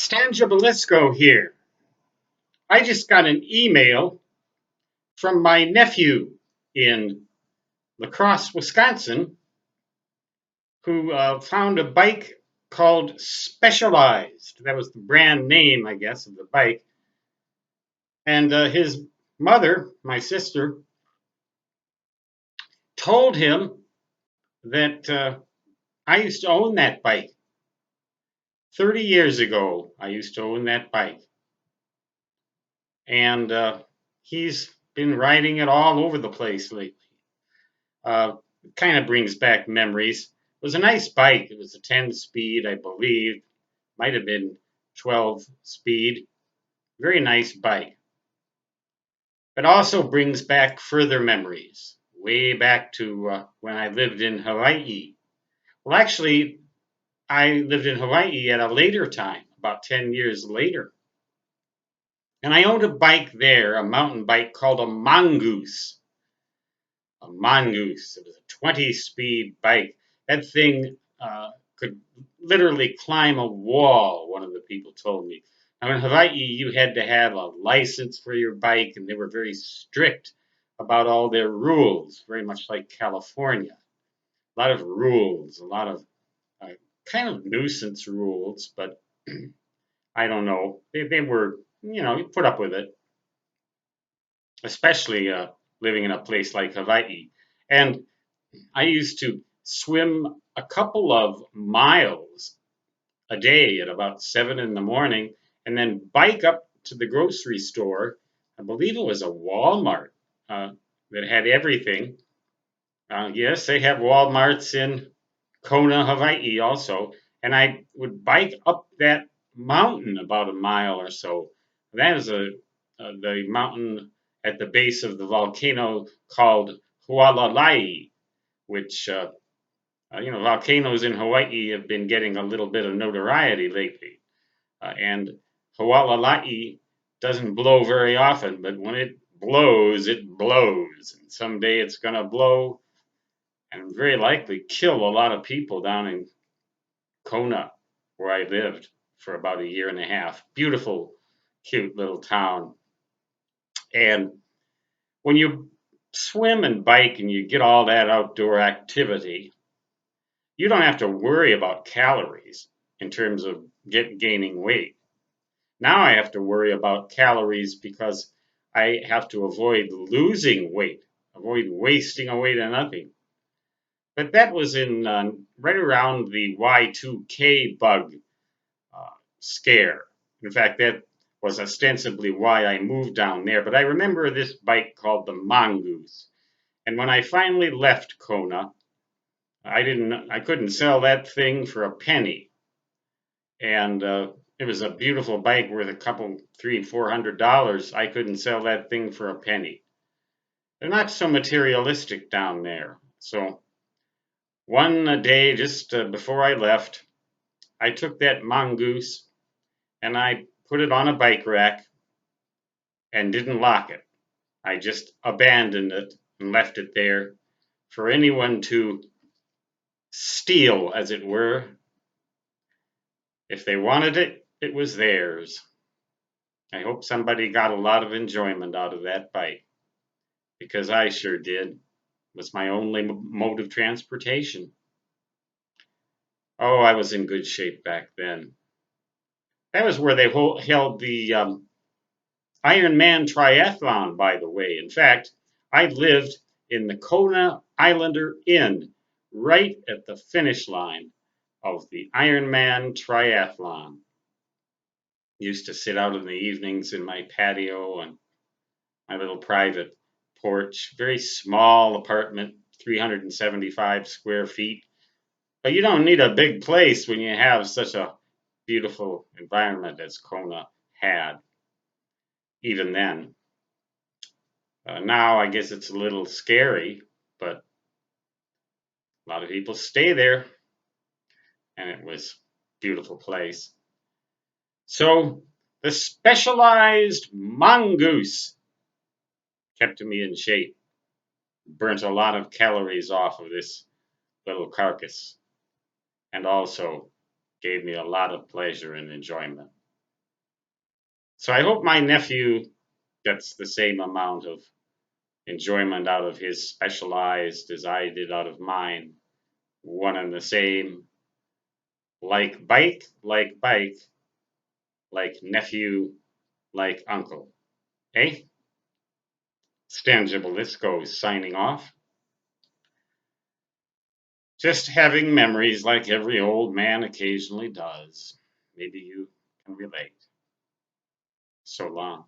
Stanjabilisco here. I just got an email from my nephew in La Crosse, Wisconsin, who found a bike called Specialized. That was the brand name, I guess, of the bike. And his mother, my sister, told him that I used to own that bike. 30 years ago, I used to own that bike. And he's been riding it all over the place lately. Kind of brings back memories. It was a nice bike. It was a 10 speed, I believe. Might have been 12 speed. Very nice bike. It also brings back further memories, way back to when I lived in Hawaii. Well, actually, I lived in Hawaii at a later time, about 10 years later. And I owned a bike there, a mountain bike called a Mongoose. A Mongoose. It was a 20 speed bike. That thing could literally climb a wall, one of the people told me. Now, in Hawaii, you had to have a license for your bike, and they were very strict about all their rules, very much like California. A lot of rules, a lot of uh, kind of nuisance rules, but I don't know. They were, you put up with it, especially living in a place like Hawaii. And I used to swim a couple of miles a day at about 7 in the morning and then bike up to the grocery store. I believe it was a Walmart uh, that had everything. Yes, they have Walmarts in Kona, Hawaii also. And I would bike up that mountain about a mile or so. That is the mountain at the base of the volcano called Hualalai, which volcanoes in Hawaii have been getting a little bit of notoriety lately. And Hualalai doesn't blow very often, but when it blows, it blows. And someday it's going to blow and very likely kill a lot of people down in Kona, where I lived for about a year and a half. Beautiful, cute little town. And when you swim and bike and you get all that outdoor activity, you don't have to worry about calories in terms of gaining weight. Now I have to worry about calories because I have to avoid losing weight, avoid wasting away to nothing. But that was in right around the Y2K bug scare. In fact, that was ostensibly why I moved down there. But I remember this bike called the Mongoose. And when I finally left Kona, I couldn't sell that thing for a penny. And it was a beautiful bike worth a couple, $300-400. I couldn't sell that thing for a penny. They're not so materialistic down there. So one day, just before I left, I took that Mongoose and I put it on a bike rack and didn't lock it. I just abandoned it and left it there for anyone to steal, as it were. If they wanted it, it was theirs. I hope somebody got a lot of enjoyment out of that bike, because I sure did. It was my only mode of transportation. Oh, I was in good shape back then. That was where they held the Ironman triathlon, by the way. In fact, I lived in the Kona Islander Inn right at the finish line of the Ironman triathlon. Used to sit out in the evenings in my patio and my little private porch. Very small apartment, 375 square feet. But you don't need a big place when you have such a beautiful environment as Kona had, even then. Now I guess it's a little scary, but a lot of people stay there, and it was a beautiful place. So the Specialized Mongoose kept me in shape, burnt a lot of calories off of this little carcass, and also gave me a lot of pleasure and enjoyment. So I hope my nephew gets the same amount of enjoyment out of his specialized as I did out of mine. One and the same. Like bike, like nephew, like uncle. Eh? Stangible This goes signing off. Just having memories like every old man occasionally does. Maybe you can relate. So long.